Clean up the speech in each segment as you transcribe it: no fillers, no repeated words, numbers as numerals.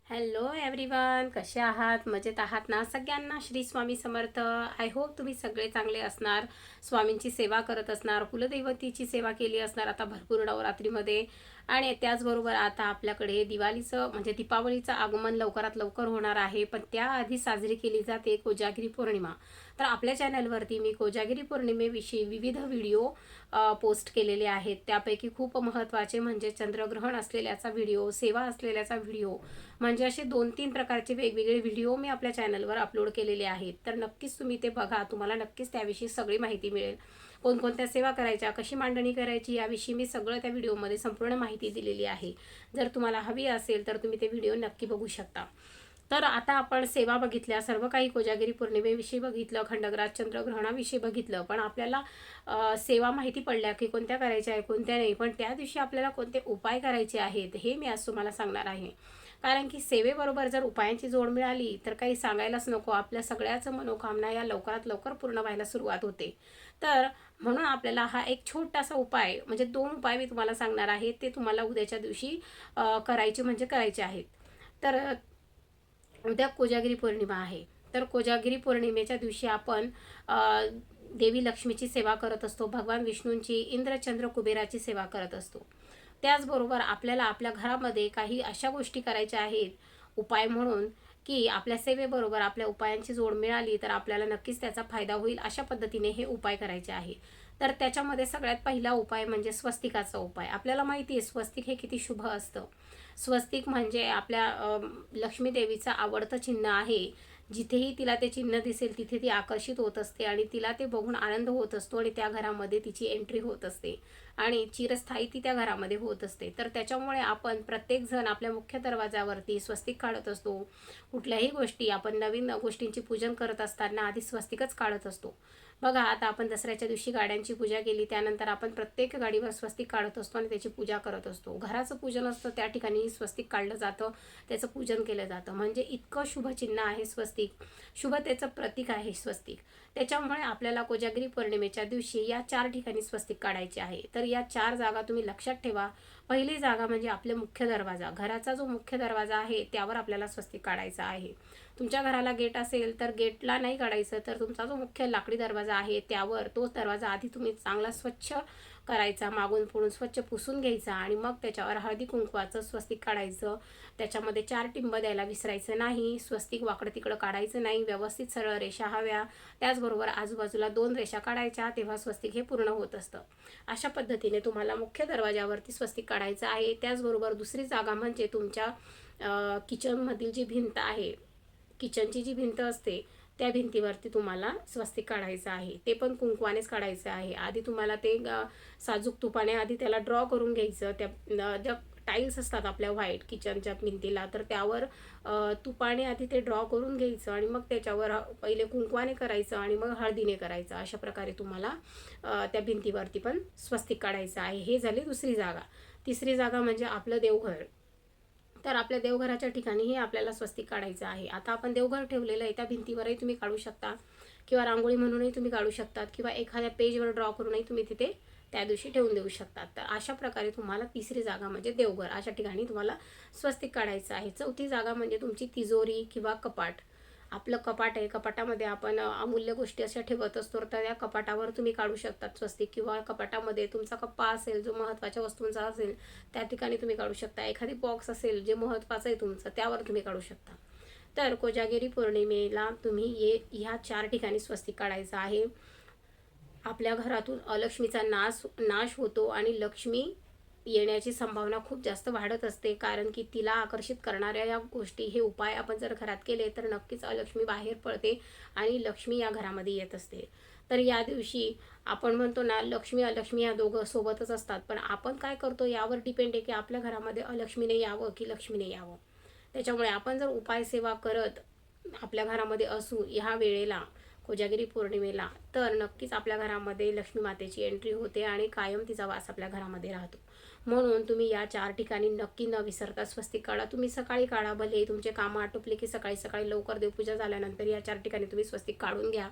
Hello everyone, कसे आहात? मजेत आहात ना? सगळ्यांना श्री स्वामी समर्थ. आय होप तुम्ही सगळे चांगले असणार, स्वामींची सेवा करत असणार, कुलदैवतीची सेवा केली असणार आता भरपूर नवरात्रीमध्ये. आणि त्याचबरोबर आता आपल्याकडे दिवाळीचं म्हणजे दीपावलीचं आगमन लवकरात लवकर होणार आहे, पण त्याआधी साजरी केली जाते कोजागिरी पौर्णिमा. तर आपल्या चॅनलवरती मी कोजागिरी पौर्णिमेविषयी विविध व्हिडिओ पोस्ट केलेले आहेत. त्यापैकी खूप महत्त्वाचे म्हणजे चंद्रग्रहण असलेल्याचा व्हिडिओ, सेवा असलेल्याचा व्हिडिओ, म्हणजे असे 2-3 प्रकारचे वेगवेगळे व्हिडिओ मी आपल्या चॅनलवर अपलोड केलेले आहेत. तर नक्कीच तुम्ही ते बघा, तुम्हाला नक्कीच त्याविषयी सगळी माहिती मिळेल. कोणकोणत्या सेवा करायच्या, कशी मांडणी करायची याविषयी मी सगळं त्या व्हिडिओमध्ये संपूर्ण माहिती दिलेली आहे. जर तुम्हाला हवी असेल तर तुम्ही ते व्हिडिओ नक्की बघू शकता. तर आता आपण सेवा बघितल्या, सर्व काही कोजागिरी पौर्णिमेविषयी बघितलं, खंडग्रास चंद्रग्रहणाविषयी बघितलं, पण आपल्याला सेवा माहिती पडल्या की कोणत्या करायच्या आहे कोणत्या नाही. पण त्या दिवशी आपल्याला कोणते उपाय करायचे आहेत हे मी आज तुम्हाला सांगणार आहे. कारण की सेवेबरोबर जर उपायांची जोड मिळाली तर काही सांगायलाच नको, आपल्या सगळ्याच मनोकामना या लवकरात लवकर पूर्ण व्हायला सुरुवात होते. तर म्हणून आपल्याला हा एक छोटासा उपाय म्हणजे 2 उपाय मी तुम्हाला सांगणार आहे, ते तुम्हाला उद्याच्या दिवशी करायचे म्हणजे करायचे आहेत. तर उद्या कोजागिरी पौर्णिमा आहे. तर कोजागिरी पौर्णिमेच्या दिवशी आपण देवी लक्ष्मीची सेवा करत असतो, भगवान विष्णूंची, इंद्र चंद्र कुबेराची सेवा करत असतो. त्याचबरोबर आपल्याला आपल्या घरामध्ये काही अशा गोष्टी करायच्या आहेत उपाय म्हणून, की आपल्या सेवेबरोबर आपल्या उपायांची जोड मिळाली तर आपल्याला नक्कीच त्याचा फायदा होईल, अशा पद्धतीने हे उपाय करायचे आहे. तर त्याच्यामध्ये सगळ्यात पहिला उपाय म्हणजे स्वस्तिकाचा उपाय. आपल्याला माहिती आहे स्वस्तिक हे किती शुभ असतं. स्वस्तिक म्हणजे आपल्या लक्ष्मी देवीचं आवडतं चिन्ह आहे. जिथेही तिला ते चिन्ह दिसेल तिथे ती आकर्षित होत असते आणि तिला ते बघून आनंद होत असतो आणि त्या घरामध्ये तिची एंट्री होत असते आणि चिरस्थायी ती त्या घरामध्ये होत असते. तर त्याच्यामुळे आपण प्रत्येकजण आपल्या मुख्य दरवाजावरती स्वस्तिक काढत असतो. कुठल्याही गोष्टी आपण नवीन गोष्टींची पूजन करत असताना आधी स्वस्तिकच काढत असतो. बघा, आता आपण दसऱ्याच्या दिवशी गाड्यांची पूजा केली, त्यानंतर आपण प्रत्येक गाडीवर स्वस्तिक काढत असतो आणि त्याची पूजा करत असतो. घराचं पूजन असतं त्या ठिकाणी स्वस्तिक काढलं जातं, त्याचं पूजन केलं जातं. म्हणजे इतकं शुभ चिन्ह आहे स्वस्तिक, शुभतेचं प्रतीक आहे स्वस्तिक. त्याच्यामुळे आपल्याला कोजागिरी पौर्णिमेच्या दिवशी या 4 ठिकाणी स्वस्तिक काढायचे आहे. तर या 4 जागा तुम्ही लक्षात ठेवा. पहिली जागा म्हणजे आपले मुख्य दरवाजा, घराचा जो मुख्य दरवाजा आहे त्यावर आपल्याला स्वस्तिक काढायचा आहे. तुमच्या घराला गेट असेल तर गेटला नाही काढायचं, तर तुमचा जो मुख्य लाकडी दरवाजा आहे त्यावर तोच दरवाजा आधी तुम्ही चांगला स्वच्छ करायचा, मागून पुढून स्वच्छ पुसून घ्यायचा आणि मग त्याच्यावर हळदी कुंकवाचं स्वस्तिक काढायचं. त्याच्यामध्ये 4 टिंब द्यायला विसरायचं नाही. स्वस्तिक वाकडं तिकडं काढायचं नाही, व्यवस्थित सरळ रेषा हव्या. त्याचबरोबर आजूबाजूला 2 रेषा काढायच्या, तेव्हा स्वस्तिक हे पूर्ण होत असतं. अशा पद्धतीने तुम्हाला मुख्य दरवाजावरती स्वस्तिक काढायचं आहे. त्याचबरोबर दुसरी जागा म्हणजे तुमच्या किचनमधील जी भिंत आहे, किचनची जी भिंत असते त्या भिंतीवरती तुम्हाला स्वस्तिक काढायचं आहे. ते पण कुंकवानेच काढायचं आहे. आधी तुम्हाला ते साजूक तुपाने आधी त्याला ड्रॉ करून घ्यायचं. त्या ज्या टाईल्स असतात आपल्या व्हाईट किचनच्या भिंतीला, तर त्यावर तुपाने आधी ते ड्रॉ करून घ्यायचं आणि मग त्याच्यावर पहिले कुंकवाने करायचं आणि मग हळदीने करायचं. अशा प्रकारे तुम्हाला त्या भिंतीवरती पण स्वस्तिक काढायचं आहे. हे झाली दुसरी जागा. तिसरी जागा म्हणजे आपलं देवघर. तर आपल्या देवघराच्या ठिकाणीही आपल्याला स्वस्तिक काढायचं आहे. आता आपण देवघर ठेवलेलं आहे, त्या भिंतीवरही तुम्ही काढू शकता किंवा रांगोळी म्हणूनही तुम्ही काढू शकतात किंवा एखाद्या पेजवर ड्रॉ करूनही तुम्ही तिथे त्या दिवशी ठेवून देऊ शकतात. तर अशा प्रकारे तुम्हाला तिसरी जागा म्हणजे देवघर, अशा ठिकाणी तुम्हाला स्वस्तिक काढायचं आहे. चौथी जागा म्हणजे तुमची तिजोरी किंवा कपाट. आपलं कपाट आहे, कपाटामध्ये आपण अमूल्य गोष्टी अशा ठेवत असतो, तर त्या कपाटावर तुम्ही काढू शकतात स्वस्तिक. किंवा कपाटामध्ये तुमचा कप्पा असेल जो महत्त्वाच्या वस्तूंचा असेल त्या ठिकाणी तुम्ही काढू शकता. एखादी बॉक्स असेल जे महत्त्वाचं आहे तुमचं त्यावर तुम्ही काढू शकता. तर कोजागिरी पौर्णिमेला तुम्ही ह्या 4 ठिकाणी स्वस्तिक काढायचं आहे. आपल्या घरातून अलक्ष्मीचा नाश होतो आणि लक्ष्मी येण्याची संभावना खूप जास्त वाढत असते. कारण की तिला आकर्षित करणाऱ्या या गोष्टी, हे उपाय आपण जर घरात केले तर नक्कीच अलक्ष्मी बाहेर पडते आणि लक्ष्मी या घरामध्ये येत असते. तर या दिवशी आपण म्हणतो ना, लक्ष्मी अलक्ष्मी या दोघं सोबतच असतात, पण आपण काय करतो यावर डिपेंड आहे की आपल्या घरामध्ये अलक्ष्मीने यावं की लक्ष्मीने यावं. त्याच्यामुळे आपण जर उपाय सेवा करत आपल्या घरामध्ये असू ह्या वेळेला, कोजागिरी पौर्णिमेला, तर नक्कीच आपल्या घरामध्ये लक्ष्मी मातेची एंट्री होते आणि कायम तिचा वास आपल्या घरामध्ये राहतो. म्हणून तुम्ही या 4 ठिकाणी नक्की न विसरता स्वस्तिक काढा. तुम्ही सकाळी काढा, भले तुमचे कामं आटोपले की सकाळी सकाळी लवकर देवपूजा झाल्यानंतर या 4 ठिकाणी तुम्ही स्वस्तिक काढून घ्या.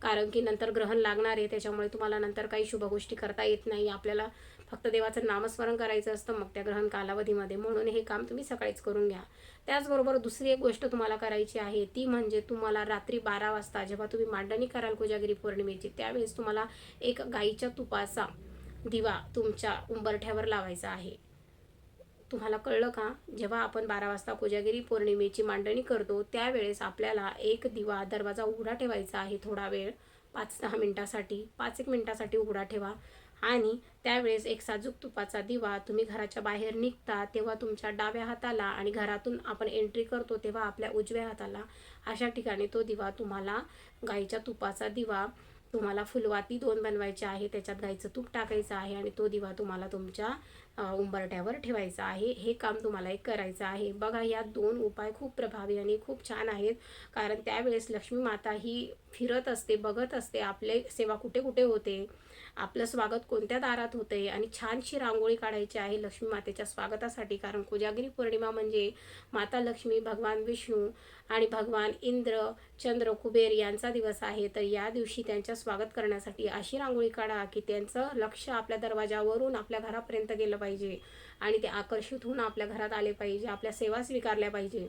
कारण की नंतर ग्रहण लागणार आहे, त्याच्यामुळे तुम्हाला नंतर काही शुभ गोष्टी करता येत नाही. आपल्याला फक्त देवाचं नामस्मरण करायचं असतं मग त्या ग्रहण कालावधीमध्ये, म्हणून हे काम तुम्ही सकाळीच करून घ्या. त्याचबरोबर दुसरी एक गोष्ट तुम्हाला करायची आहे ती म्हणजे तुम्हाला रात्री 12 वाजता जेव्हा तुम्ही मांडणी कराल कोजागिरी पौर्णिमेची, त्यावेळेस तुम्हाला एक गाईच्या तुपाचा दिवा तुमच्या उंबरठ्यावर लावायचा आहे. तुम्हाला कळलं का? जेव्हा आपण 12 वाजता कोजागिरी पौर्णिमेची मांडणी करतो त्यावेळेस आपल्याला एक दिवा दरवाजा उघडा ठेवायचा आहे थोडा वेळ, 5-10 मिनिटासाठी, 1 मिनिटासाठी उघडा ठेवा. आणि त्यावेळेस एक साजूक तुपाचा दिवा तुम्ही घराच्या बाहेर निघता तेव्हा तुमच्या डाव्या हाताला आणि घरातून आपण एंट्री करतो तेव्हा आपल्या उजव्या हाताला अशा ठिकाणी तो दिवा तुम्हाला, गाईच्या तुपाचा दिवा तुम्हाला फुलवाती 2 बनवायचे आहे, त्याच्यात गाईचं तूप टाकायचं आहे आणि तो दिवा तुम्हाला तुमच्या उंबरठ्यावर ठेवायचा आहे. हे काम तुम्हाला एक करायचं आहे. बघा, या 2 उपाय खूप प्रभावी आणि खूप छान आहेत, कारण त्यावेळेस लक्ष्मी माता ही फिरत असते, बघत असते आपले सेवा कुठे कुठे होते, आपलं स्वागत कोणत्या दारात होते. आणि छानशी रांगोळी काढायची आहे लक्ष्मी मातेच्या स्वागतासाठी, कारण कोजागिरी पौर्णिमा म्हणजे माता लक्ष्मी, भगवान विष्णू आणि भगवान इंद्र, चंद्र, कुबेर यांचा दिवस आहे. तर या दिवशी त्यांच्या स्वागत करण्यासाठी अशी रांगोळी काढा की त्यांचं लक्ष आपल्या दरवाजावरून आपल्या घरापर्यंत गेलं पाहिजे आणि ते आकर्षित होऊन आपल्या घरात आले पाहिजे, आपल्या सेवा स्वीकारल्या पाहिजे.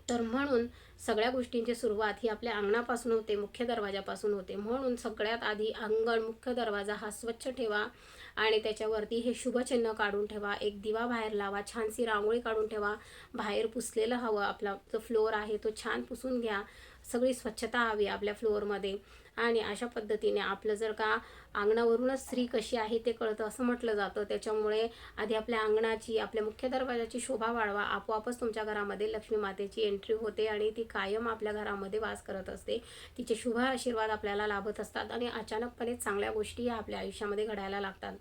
तर म्हणून सगळ्या गोष्टींची सुरुवात ही आपल्या अंगणापासून होते, मुख्य दरवाजापासून होते. म्हणून सगळ्यात आधी अंगण, मुख्य दरवाजा हा स्वच्छ ठेवा आणि त्याच्यावरती हे शुभचिन्ह काढून ठेवा. एक दिवा बाहेर लावा, छानशी रांगोळी काढून ठेवा. बाहेर पुसलेलं हवं, आपला जो फ्लोअर आहे तो छान पुसून घ्या. सगळी स्वच्छता हवी आपल्या फ्लोअरमध्ये. आणि अशा पद्धतीने आपलं जर का अंगणावरूनच स्त्री कशी आहे ते कळतं असं म्हटलं जातं. त्याच्यामुळे आधी आपल्या अंगणाची, आपल्या मुख्य दरवाजाची शोभा वाढवा. आपोआपच तुमच्या घरामध्ये लक्ष्मी मातेची एंट्री होते आणि ती कायम आपल्या घरामध्ये वास करत असते. तिचे शुभ आशीर्वाद आपल्याला लाभत असतात आणि अचानकपणे चांगल्या गोष्टी या आपल्या आयुष्यामध्ये घडायला लागतात.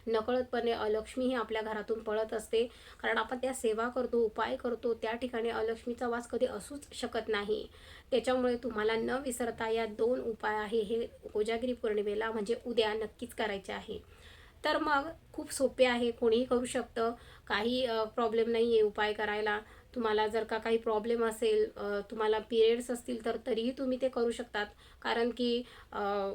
नकळतपणे अलक्ष्मी ही आपल्या घरातून पळत असते, कारण आपण त्या सेवा करतो, उपाय करतो, त्या ठिकाणी अलक्ष्मीचा वास कधी असूच शकत नाही. त्याच्यामुळे तुम्हाला न विसरता या 2 उपाय आहे हे कोजागिरी पौर्णिमेला म्हणजे उद्या नक्कीच करायचे आहे. तर मग खूप सोपे आहे, कोणीही करू शकतं, काही प्रॉब्लेम नाही आहे उपाय करायला. तुम्हाला जर का काही प्रॉब्लेम असेल, तुम्हाला पिरियड्स असतील तर तरीही तुम्ही ते करू शकतात, कारण की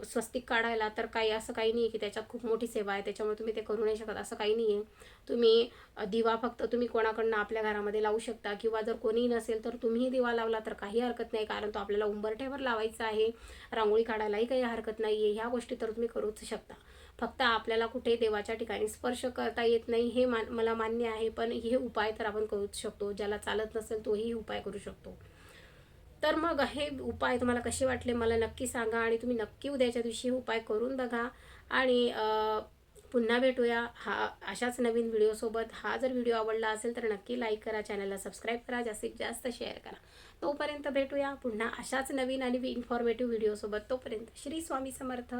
स्वस्तिक काढायला तर काही असं काही नाही आहे की त्याच्यात खूप मोठी सेवा आहे त्याच्यामुळे तुम्ही ते करू नाही शकत, असं काही नाही आहे. तुम्ही दिवा फक्त तुम्ही कोणाकडनं आपल्या घरामध्ये लावू शकता, किंवा जर कोणीही नसेल तर तुम्हीही दिवा लावला तर काही हरकत नाही, कारण तो आपल्याला उंबरठ्यावर लावायचा आहे. रांगोळी काढायलाही काही हरकत नाही आहे. ह्या गोष्टी तर तुम्ही करूच शकता. फक्त आपल्याला कुठे देवाच्या ठिकाणी स्पर्श करता येत नाही हे मला मान्य आहे, पण हे उपाय तर आपण करूच शकतो. ज्याला चालत नसेल तोही उपाय करू शकतो. तर मग हे उपाय तुम्हाला कसे वाटले मला नक्की सांगा आणि तुम्ही नक्की उद्याच्या दिवशी उपाय करून बघा. आणि पुन्हा भेटूया अशाच नवीन व्हिडिओसोबत. हा जर व्हिडिओ आवडला असेल तर नक्की लाईक करा, चॅनलला सबस्क्राईब करा, जास्तीत जास्त शेअर करा. तोपर्यंत भेटूया पुन्हा अशाच नवीन आणि इन्फॉर्मेटिव्ह व्हिडिओसोबत. तोपर्यंत श्री स्वामी समर्थ.